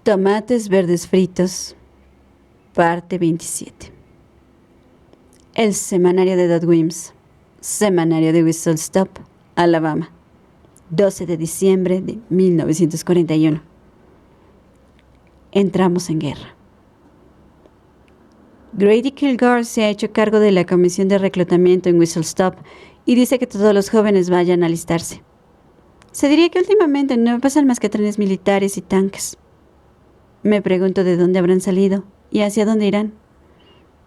Tomates verdes fritos, parte 27. El semanario de Dodwims, semanario de Whistle Stop, Alabama, 12 de diciembre de 1941. Entramos en guerra. Grady Kilgore se ha hecho cargo de la comisión de reclutamiento en Whistle Stop y dice que todos los jóvenes vayan a alistarse. Se diría que últimamente no pasan más que trenes militares y tanques. Me pregunto de dónde habrán salido y hacia dónde irán.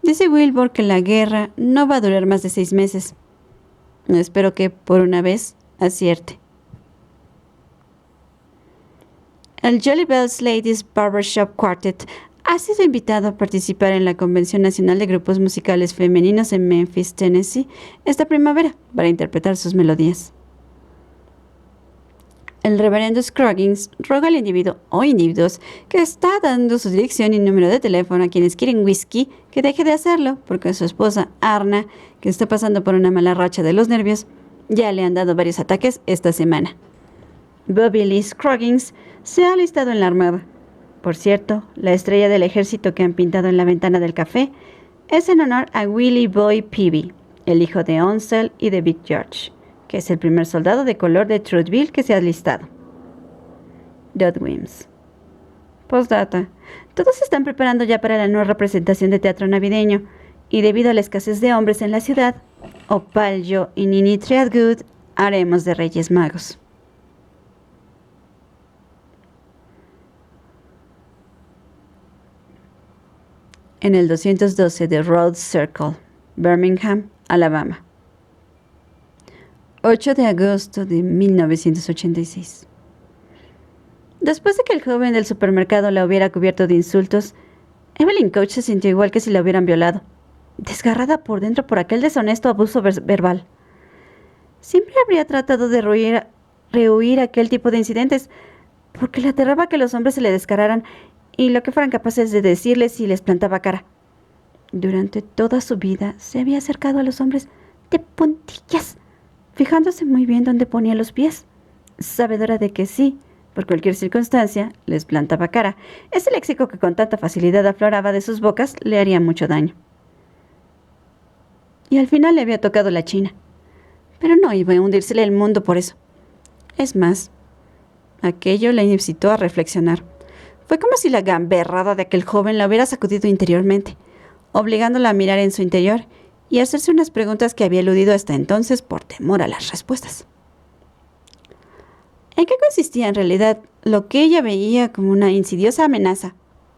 Dice Wilbur que la guerra no va a durar más de 6 meses. Espero que, por una vez, acierte. El Jolly Bells Ladies Barbershop Quartet ha sido invitado a participar en la Convención Nacional de Grupos Musicales Femeninos en Memphis, Tennessee, esta primavera, para interpretar sus melodías. El reverendo Scroggins roga al individuo o individuos que está dando su dirección y número de teléfono a quienes quieren whisky que deje de hacerlo, porque su esposa, Arna, que está pasando por una mala racha de los nervios, ya le han dado varios ataques esta semana. Bobby Lee Scroggins se ha alistado en la armada. Por cierto, la estrella del ejército que han pintado en la ventana del café es en honor a Willie Boy Peavy, el hijo de Onsell y de Big George, que es el primer soldado de color de Truthville que se ha alistado. Dodwims. Postdata. Todos se están preparando ya para la nueva representación de teatro navideño, y debido a la escasez de hombres en la ciudad, Opal, yo y Nini Treadgood haremos de Reyes Magos. En el 212 de Road Circle, Birmingham, Alabama. 8 de agosto de 1986. Después de que el joven del supermercado la hubiera cubierto de insultos, Evelyn Couch se sintió igual que si la hubieran violado, desgarrada por dentro por aquel deshonesto abuso verbal. Siempre habría tratado de rehuir aquel tipo de incidentes, porque le aterraba que los hombres se le descararan y lo que fueran capaces de decirles si les plantaba cara. Durante toda su vida se había acercado a los hombres de puntillas, fijándose muy bien dónde ponía los pies, sabedora de que sí, por cualquier circunstancia, les plantaba cara. Ese léxico que con tanta facilidad afloraba de sus bocas le haría mucho daño. Y al final le había tocado la china. Pero no iba a hundírsele el mundo por eso. Es más, aquello le incitó a reflexionar. Fue como si la gamberrada de aquel joven la hubiera sacudido interiormente, obligándola a mirar en su interior y hacerse unas preguntas que había eludido hasta entonces por temor a las respuestas. ¿En qué consistía en realidad lo que ella veía como una insidiosa amenaza,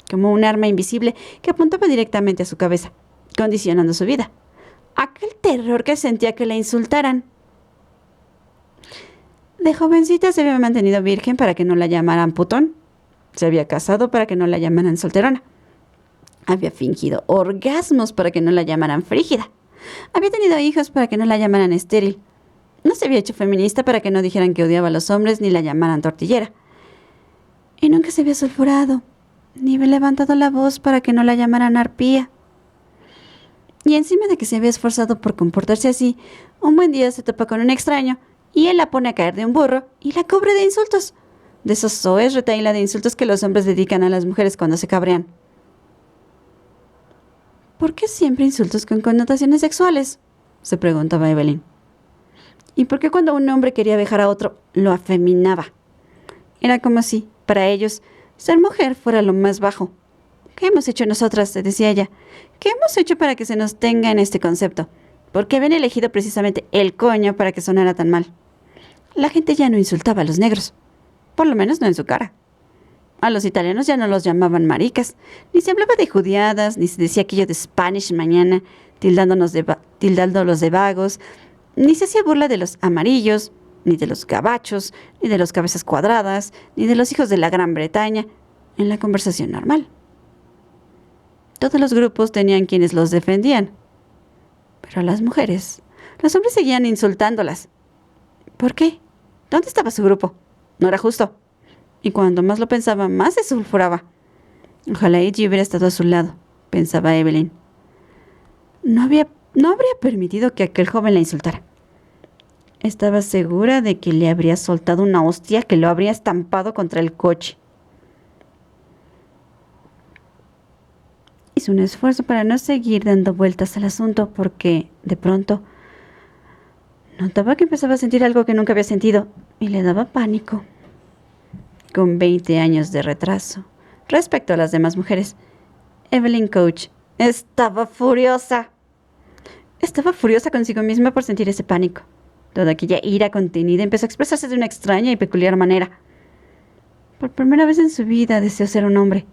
como un arma invisible que apuntaba directamente a su cabeza, condicionando su vida? Aquel terror que sentía que la insultaran. De jovencita se había mantenido virgen para que no la llamaran putón. Se había casado para que no la llamaran solterona. Había fingido orgasmos para que no la llamaran frígida. Había tenido hijos para que no la llamaran estéril. No se había hecho feminista para que no dijeran que odiaba a los hombres ni la llamaran tortillera. Y nunca se había sulfurado, ni había levantado la voz para que no la llamaran arpía. Y encima de que se había esforzado por comportarse así, un buen día se topa con un extraño y él la pone a caer de un burro y la cubre de insultos. De esos soez retahíla de insultos que los hombres dedican a las mujeres cuando se cabrean. ¿Por qué siempre insultos con connotaciones sexuales?, se preguntaba Evelyn. ¿Y por qué cuando un hombre quería vejar a otro, lo afeminaba? Era como si, para ellos, ser mujer fuera lo más bajo. ¿Qué hemos hecho nosotras?, se decía ella. ¿Qué hemos hecho para que se nos tenga en este concepto? ¿Por qué habían elegido precisamente el coño para que sonara tan mal? La gente ya no insultaba a los negros. Por lo menos no en su cara. A los italianos ya no los llamaban maricas, ni se hablaba de judiadas, ni se decía aquello de Spanish mañana, tildándolos de vagos, ni se hacía burla de los amarillos, ni de los gabachos, ni de los cabezas cuadradas, ni de los hijos de la Gran Bretaña, en la conversación normal. Todos los grupos tenían quienes los defendían. Pero a las mujeres, los hombres seguían insultándolas. ¿Por qué? ¿Dónde estaba su grupo? No era justo. Y cuando más lo pensaba, más se sulfuraba. Ojalá Edgy hubiera estado a su lado, pensaba Evelyn. No habría permitido que aquel joven la insultara. Estaba segura de que le habría soltado una hostia que lo habría estampado contra el coche. Hizo un esfuerzo para no seguir dando vueltas al asunto porque, de pronto, notaba que empezaba a sentir algo que nunca había sentido y le daba pánico. Con 20 años de retraso respecto a las demás mujeres, Evelyn Couch estaba furiosa. Estaba furiosa consigo misma por sentir ese pánico. Toda aquella ira contenida empezó a expresarse de una extraña y peculiar manera. Por primera vez en su vida deseó ser un hombre,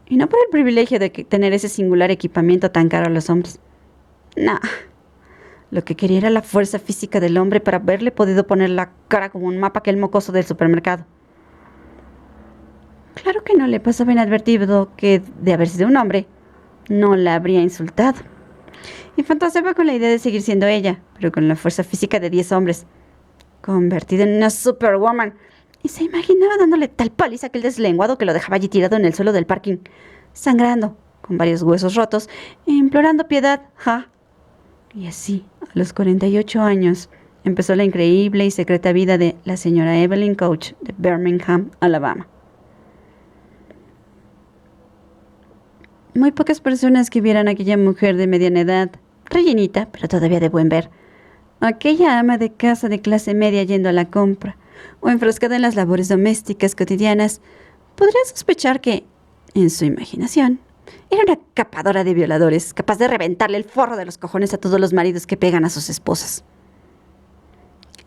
y no por el privilegio de tener ese singular equipamiento tan caro a los hombres. No. Lo que quería era la fuerza física del hombre para haberle podido poner la cara como un mapa a aquel mocoso del supermercado. Claro que no le pasaba inadvertido que, de haber sido un hombre, no la habría insultado. Y fantaseaba con la idea de seguir siendo ella, pero con la fuerza física de 10 hombres, convertida en una superwoman, y se imaginaba dándole tal paliza a aquel deslenguado que lo dejaba allí tirado en el suelo del parking, sangrando, con varios huesos rotos, e implorando piedad. ¡Ja! Y así, a los 48 años, empezó la increíble y secreta vida de la señora Evelyn Couch de Birmingham, Alabama. Muy pocas personas que vieran a aquella mujer de mediana edad, rellenita, pero todavía de buen ver, aquella ama de casa de clase media yendo a la compra, o enfrascada en las labores domésticas cotidianas, podrían sospechar que, en su imaginación, era una capadora de violadores, capaz de reventarle el forro de los cojones a todos los maridos que pegan a sus esposas.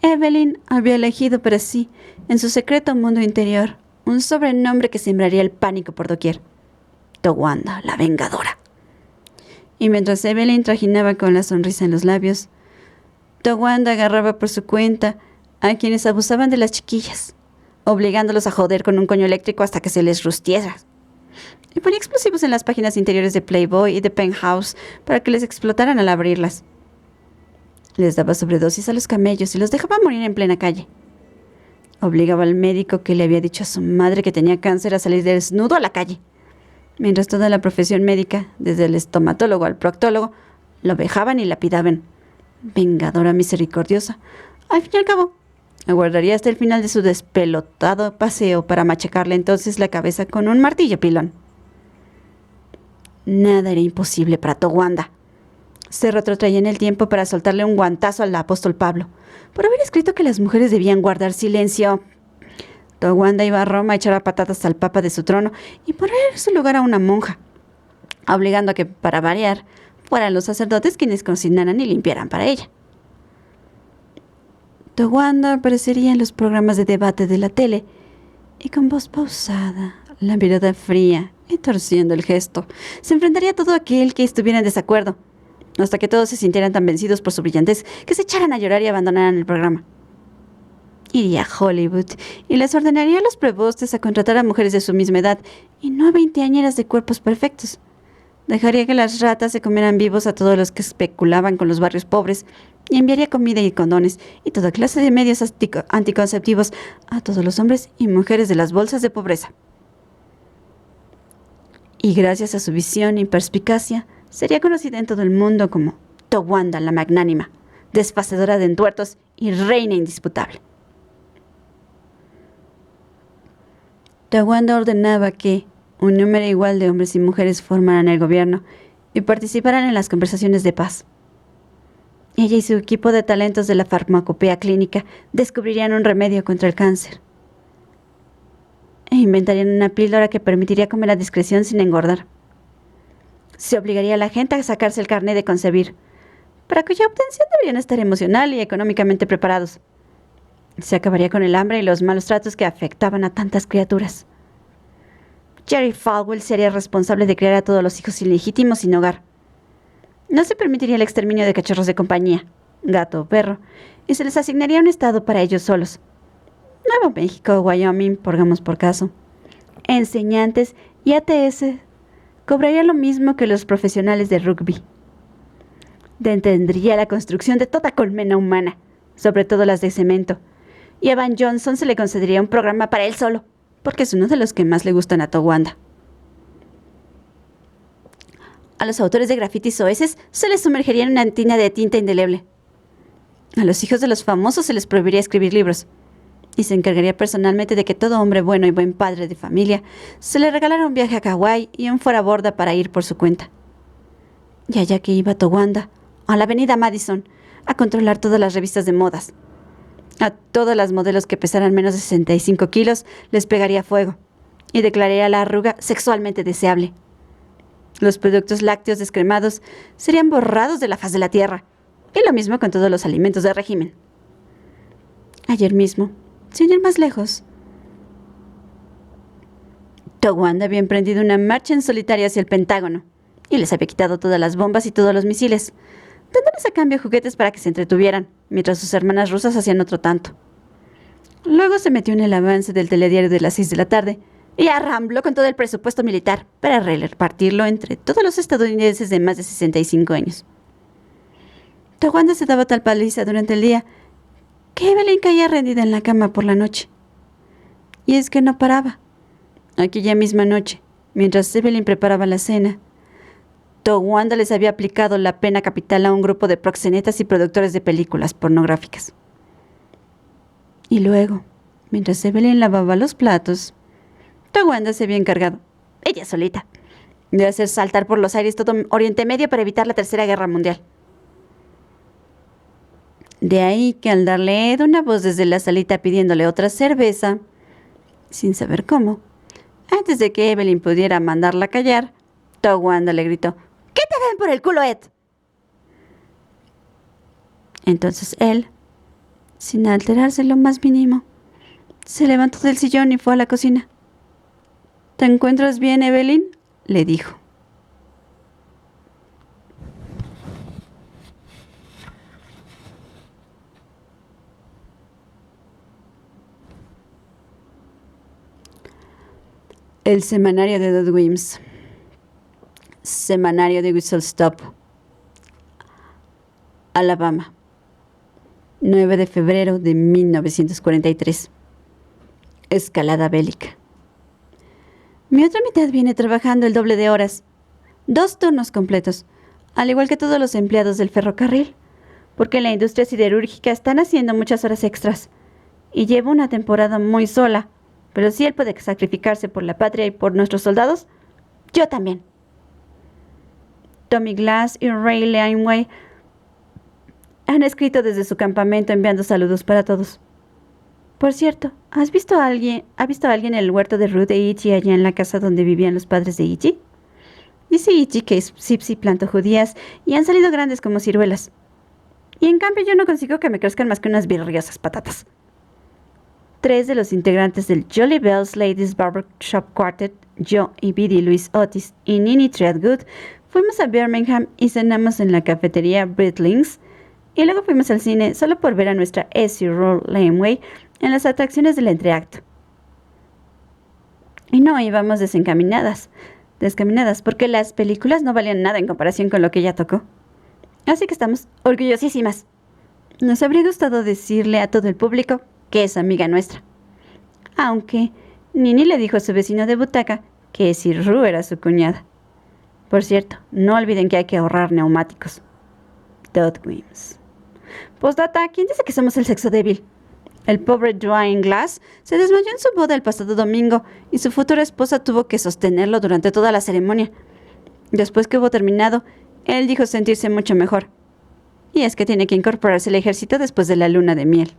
Evelyn había elegido para sí, en su secreto mundo interior, un sobrenombre que sembraría el pánico por doquier: Towanda, la vengadora. Y mientras Evelyn trajinaba con la sonrisa en los labios, Towanda agarraba por su cuenta a quienes abusaban de las chiquillas, obligándolos a joder con un coño eléctrico hasta que se les rustiera. Y ponía explosivos en las páginas interiores de Playboy y de Penthouse para que les explotaran al abrirlas. Les daba sobredosis a los camellos y los dejaba morir en plena calle. Obligaba al médico que le había dicho a su madre que tenía cáncer a salir desnudo a la calle, mientras toda la profesión médica, desde el estomatólogo al proctólogo, lo vejaban y lapidaban. Vengadora misericordiosa. Al fin y al cabo, aguardaría hasta el final de su despelotado paseo para machacarle entonces la cabeza con un martillo pilón. Nada era imposible para Towanda. Se retrotraía en el tiempo para soltarle un guantazo al apóstol Pablo, por haber escrito que las mujeres debían guardar silencio. Towanda iba a Roma a echar a patadas al papa de su trono y poner en su lugar a una monja, obligando a que, para variar, fueran los sacerdotes quienes cocinaran y limpiaran para ella. Towanda aparecería en los programas de debate de la tele y con voz pausada, la mirada fría y torciendo el gesto, se enfrentaría a todo aquel que estuviera en desacuerdo, hasta que todos se sintieran tan vencidos por su brillantez que se echaran a llorar y abandonaran el programa. Iría a Hollywood y les ordenaría a los prebostes a contratar a mujeres de su misma edad y no a veinteañeras de cuerpos perfectos. Dejaría que las ratas se comieran vivos a todos los que especulaban con los barrios pobres y enviaría comida y condones y toda clase de medios anticonceptivos a todos los hombres y mujeres de las bolsas de pobreza. Y gracias a su visión y perspicacia, sería conocida en todo el mundo como Towanda la magnánima, desfacedora de entuertos y reina indisputable. Towanda ordenaba que un número igual de hombres y mujeres formaran el gobierno y participaran en las conversaciones de paz. Ella y su equipo de talentos de la farmacopea clínica descubrirían un remedio contra el cáncer e inventarían una píldora que permitiría comer a discreción sin engordar. Se obligaría a la gente a sacarse el carné de concebir, para cuya obtención deberían estar emocional y económicamente preparados. Se acabaría con el hambre y los malos tratos que afectaban a tantas criaturas. Jerry Falwell sería responsable de criar a todos los hijos ilegítimos sin hogar. No se permitiría el exterminio de cachorros de compañía, gato o perro, y se les asignaría un estado para ellos solos. Nuevo México o Wyoming, pongamos por caso. Enseñantes y ATS cobrarían lo mismo que los profesionales de rugby. Detendría la construcción de toda colmena humana, sobre todo las de cemento, y a Van Johnson se le concedería un programa para él solo, porque es uno de los que más le gustan a Towanda. A los autores de grafitis soeces se les sumergiría en una tina de tinta indeleble. A los hijos de los famosos se les prohibiría escribir libros, y se encargaría personalmente de que todo hombre bueno y buen padre de familia se le regalara un viaje a Hawái y un fuera borda para ir por su cuenta, Y allá que iba Towanda, a la avenida Madison, a controlar todas las revistas de modas. A todas las modelos que pesaran menos de 65 kilos les pegaría fuego y declararía la arruga sexualmente deseable. Los productos lácteos descremados serían borrados de la faz de la tierra, y lo mismo con todos los alimentos de régimen. Ayer mismo, sin ir más lejos, Towanda había emprendido una marcha en solitario hacia el Pentágono y les había quitado todas las bombas y todos los misiles, dándoles a cambio juguetes para que se entretuvieran, mientras sus hermanas rusas hacían otro tanto. Luego se metió en el avance del telediario de las 6 de la tarde y arrambló con todo el presupuesto militar para repartirlo entre todos los estadounidenses de más de 65 años. Towanda se daba tal paliza durante el día que Evelyn caía rendida en la cama por la noche. Y es que no paraba. Aquella misma noche, mientras Evelyn preparaba la cena, Towanda les había aplicado la pena capital a un grupo de proxenetas y productores de películas pornográficas. Y luego, mientras Evelyn lavaba los platos, Towanda se había encargado, ella solita, de hacer saltar por los aires todo Oriente Medio para evitar la Tercera Guerra Mundial. De ahí que al darle Ed una voz desde la salita pidiéndole otra cerveza, sin saber cómo, antes de que Evelyn pudiera mandarla callar, Towanda le gritó, ¿qué te ven por el culo, Ed? Entonces él, sin alterarse lo más mínimo, se levantó del sillón y fue a la cocina. ¿Te encuentras bien, Evelyn?, le dijo. El semanario de Dot Wims. Semanario de Whistle Stop, Alabama. 9 de febrero de 1943. Escalada bélica. Mi otra mitad viene trabajando el doble de horas, 2 turnos completos, al igual que todos los empleados del ferrocarril, porque en la industria siderúrgica están haciendo muchas horas extras, y llevo una temporada muy sola, pero si él puede sacrificarse por la patria y por nuestros soldados, yo también. Tommy Glass y Ray Laneway han escrito desde su campamento enviando saludos para todos. Por cierto, ¿ha visto a alguien en el huerto de Ruth e Itchy allá en la casa donde vivían los padres de Itchy? Dice Itchy que Sipsy plantó judías y han salido grandes como ciruelas. Y en cambio yo no consigo que me crezcan más que unas virriosas patatas. 3 de los integrantes del Jolly Bells Ladies Barbershop Quartet, yo y Biddy Louise Otis y Nini Treadgood, fuimos a Birmingham y cenamos en la cafetería Britlings, y luego fuimos al cine solo por ver a nuestra Essie Roll Laneway en las atracciones del entreacto. Y no íbamos descaminadas, porque las películas no valían nada en comparación con lo que ella tocó. Así que estamos orgullosísimas. Nos habría gustado decirle a todo el público que es amiga nuestra. Aunque Nini le dijo a su vecino de butaca que Essie Rue era su cuñada. Por cierto, no olviden que hay que ahorrar neumáticos. Dot Wims. Postdata, ¿quién dice que somos el sexo débil? El pobre Dwayne Glass se desmayó en su boda el pasado domingo y su futura esposa tuvo que sostenerlo durante toda la ceremonia. Después que hubo terminado, él dijo sentirse mucho mejor. Y es que tiene que incorporarse al ejército después de la luna de miel.